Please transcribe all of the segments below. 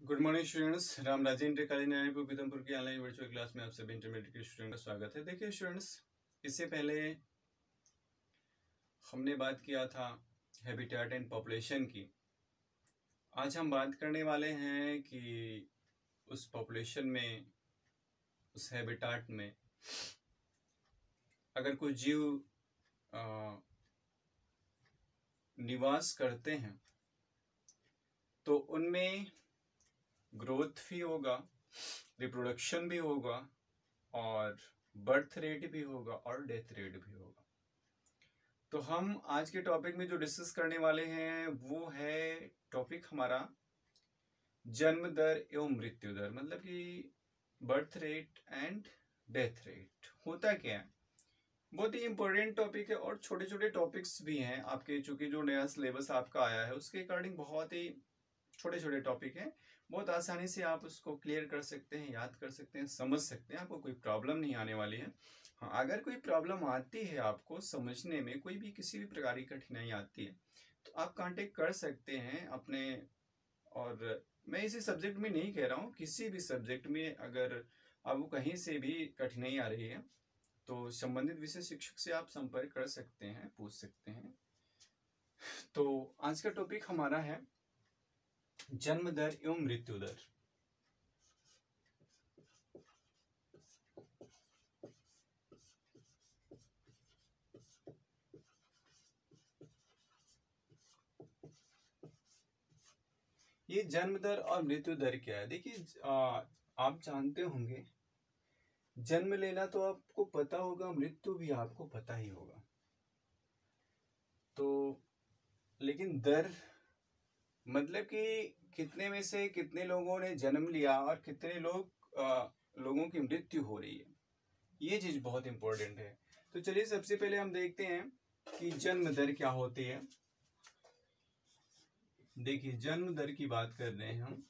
Good morning students, Ram राजे inter college Narayanpur Pithampur की online virtual class में आप सभी इंटरमीडिएट के स्टूडेंट का स्वागत है। देखिए स्टूडेंट्स, इससे पहले हमने बात किया था हैबिटेट एंड पॉपुलेशन की। आज हम बात करने वाले हैं कि उस पॉपुलेशन में, उस हैबिटेट में अगर कोई जीव निवास करते हैं तो उनमें ग्रोथ भी होगा, रिप्रोडक्शन भी होगा और बर्थ रेट भी होगा और डेथ रेट भी होगा। तो हम आज के टॉपिक में जो डिस्कस करने वाले हैं वो है टॉपिक हमारा जन्म दर एवं मृत्यु दर, मतलब कि birth rate and death rate होता क्या है। बहुत ही इंपॉर्टेंट टॉपिक है और छोटे छोटे टॉपिक्स भी हैं आपके, चूंकि जो नया सिलेबस आपका आया है उसके अकॉर्डिंग बहुत ही छोटे छोटे टॉपिक हैं। बहुत आसानी से आप उसको क्लियर कर सकते हैं, याद कर सकते हैं, समझ सकते हैं, आपको कोई प्रॉब्लम नहीं आने वाली है। हाँ, अगर कोई प्रॉब्लम आती है, आपको समझने में कोई भी किसी भी प्रकार की कठिनाई आती है तो आप कांटेक्ट कर सकते हैं अपने। और मैं इसी सब्जेक्ट में नहीं कह रहा हूँ, किसी भी सब्जेक्ट में अगर आपको कहीं से भी कठिनाई आ रही है तो संबंधित विषय शिक्षक से आप संपर्क कर सकते हैं, पूछ सकते हैं। तो आज का टॉपिक हमारा है जन्म दर एवं मृत्यु दर। ये जन्म दर और मृत्यु दर क्या है? देखिए, आप जानते होंगे जन्म लेना तो आपको पता होगा, मृत्यु भी आपको पता ही होगा। तो लेकिन दर मतलब कि कितने में से कितने लोगों ने जन्म लिया और कितने लोगों की मृत्यु हो रही है, ये चीज बहुत इंपॉर्टेंट है। तो चलिए सबसे पहले हम देखते हैं कि जन्म दर क्या होती है। देखिए, जन्म दर की बात कर रहे हैं हम।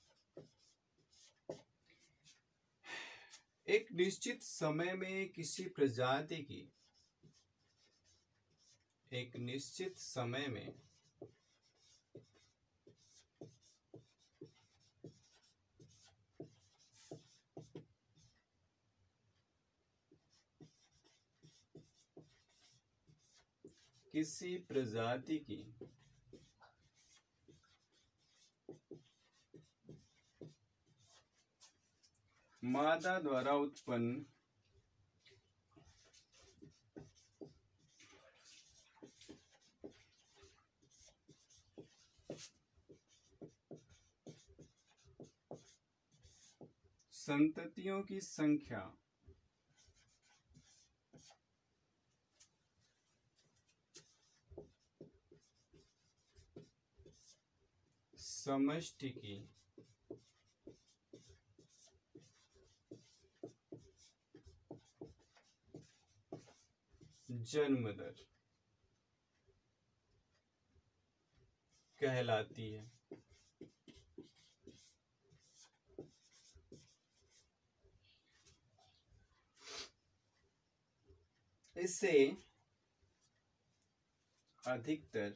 एक निश्चित समय में किसी प्रजाति की, एक निश्चित समय में किसी प्रजाति की मादा द्वारा उत्पन्न संततियों की संख्या समष्टि की जन्म दर कहलाती है। इससे अधिकतर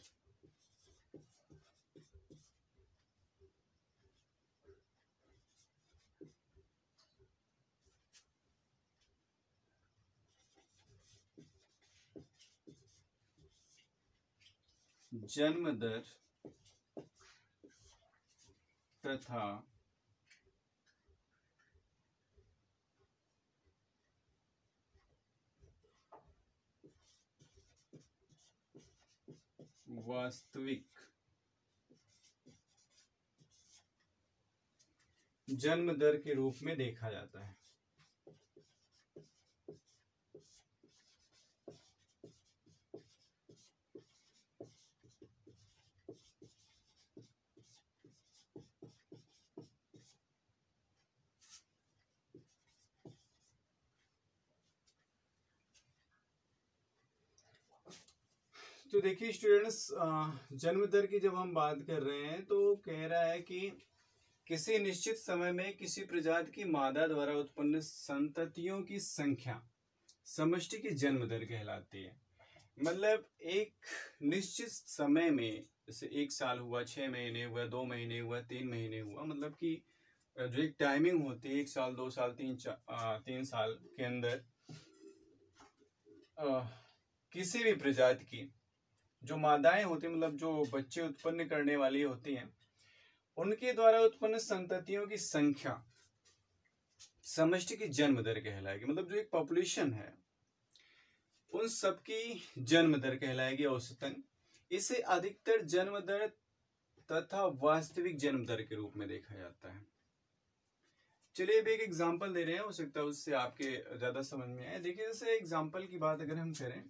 जन्म दर तथा वास्तविक जन्म दर के रूप में देखा जाता है। तो देखिए स्टूडेंट्स, जन्म दर की जब हम बात कर रहे हैं तो कह रहा है कि किसी निश्चित समय में किसी प्रजाति की मादा द्वारा उत्पन्न संततियों की संख्या समष्टि की जन्म दर कहलाती है। मतलब एक निश्चित समय में, जैसे 1 साल हुआ, 6 महीने हुआ, 2 महीने हुआ, 3 महीने हुआ, मतलब कि जो एक टाइमिंग होती है 1 साल 2 साल 3 साल के अंदर किसी भी प्रजाति की जो मादाएं होती, मतलब जो बच्चे उत्पन्न करने वाली होती हैं, उनके द्वारा उत्पन्न संततियों की संख्या समष्टि की जन्म दर कहलाएगी। मतलब जो एक पॉपुलेशन है उन सबकी जन्म दर कहलाएगी औसतन। इसे अधिकतर जन्म दर तथा वास्तविक जन्म दर के रूप में देखा जाता है। चलिए अब एक एग्जांपल दे रहे हैं, हो सकता है उससे आपके ज्यादा समझ में आए। देखिए जैसे एग्जांपल की बात अगर हम करें,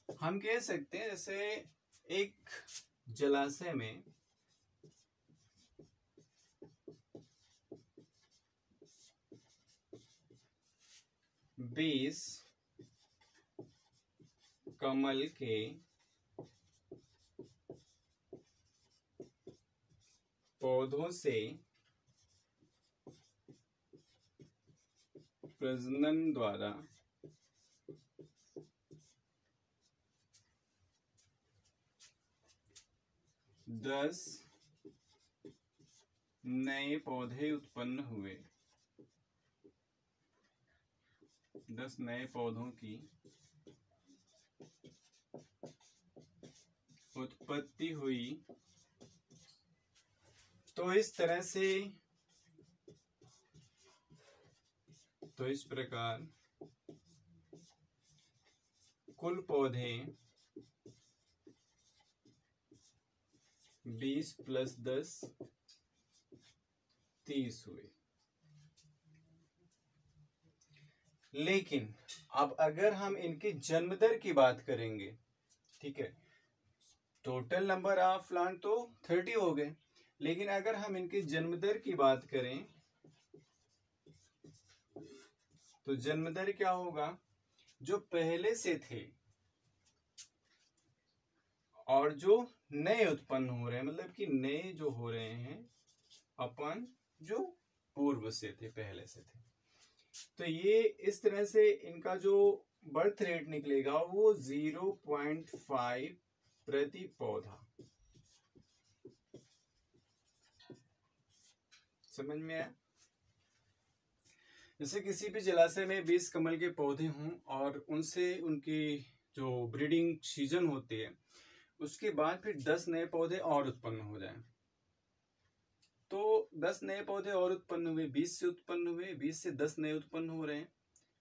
हम कह सकते हैं जैसे एक जलाशय में बीस कमल के पौधों से प्रजनन द्वारा 10 नए पौधे उत्पन्न हुए। 10 नए पौधों की उत्पत्ति हुई। तो इस तरह से, तो इस प्रकार कुल पौधे 20 + 10 30 हुए। लेकिन अब अगर हम इनके जन्म दर की बात करेंगे, ठीक है, टोटल नंबर ऑफ प्लांट तो 30 हो गए, लेकिन अगर हम इनके जन्म दर की बात करें तो जन्म दर क्या होगा, जो पहले से थे और जो नए उत्पन्न हो रहे हैं, मतलब कि नए जो हो रहे हैं अपन जो पूर्व से थे, पहले से थे, तो ये इस तरह से इनका जो बर्थ रेट निकलेगा वो 0.5 प्रति पौधा। समझ में आया? जैसे किसी भी जलाशय में 20 कमल के पौधे हों और उनसे उनकी जो ब्रीडिंग सीजन होती है उसके बाद फिर 10 नए पौधे और उत्पन्न हो जाएं, तो 10 नए पौधे और उत्पन्न हुए, 20 से उत्पन्न हुए, 20 से 10 नए उत्पन्न हो रहे हैं,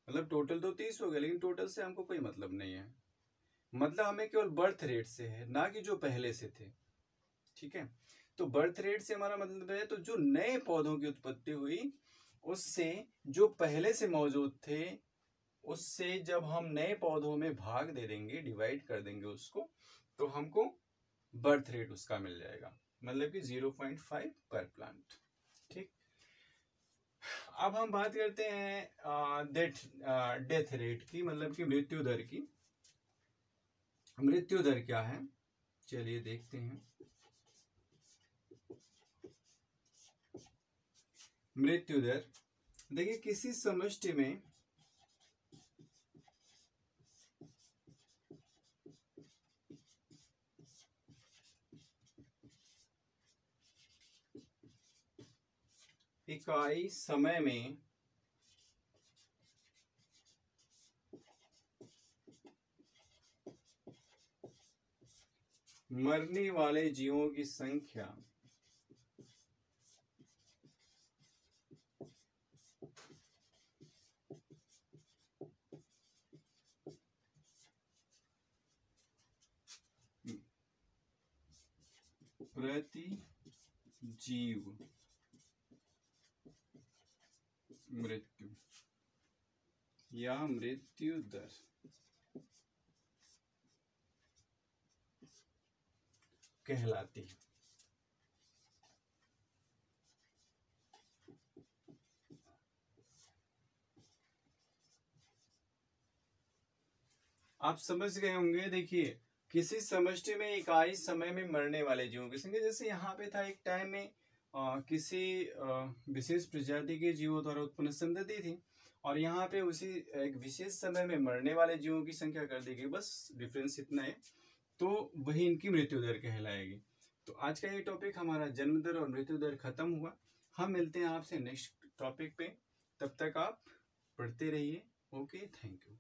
मतलब टोटल तो 30 हो गए। लेकिन टोटल से हमको कोई मतलब नहीं है, मतलब हमें केवल बर्थ रेट से है, ना कि जो पहले से थे। ठीक है, तो बर्थ रेट से हमारा मतलब है तो जो नए पौधों की उत्पत्ति हुई उससे जो पहले से मौजूद थे उससे जब हम नए पौधों में भाग दे देंगे, डिवाइड कर देंगे उसको, तो हमको बर्थ रेट उसका मिल जाएगा, मतलब कि 0.5 पर प्लांट। ठीक, अब हम बात करते हैं डेथ रेट की, मतलब कि मृत्यु दर की। मृत्यु दर क्या है, चलिए देखते हैं। मृत्यु दर, देखिए किसी समष्टि में इकाई समय में मरने वाले जीवों की संख्या प्रति जीव मृत्यु या मृत्यु दर कहलाती है। आप समझ गए होंगे। देखिए किसी समष्टि में इकाई समय में मरने वाले जीवों की संख्या, जैसे यहाँ पे था एक टाइम में किसी विशेष प्रजाति के जीवों द्वारा उत्पन्न संतति थी, और यहाँ पे उसी एक विशेष समय में मरने वाले जीवों की संख्या कर दी गई, बस डिफरेंस इतना है, तो वही इनकी मृत्यु दर कहलाएगी। तो आज का ये टॉपिक हमारा जन्म दर और मृत्यु दर खत्म हुआ। हम मिलते हैं आपसे नेक्स्ट टॉपिक पे, तब तक आप पढ़ते रहिए। Okay, thank you.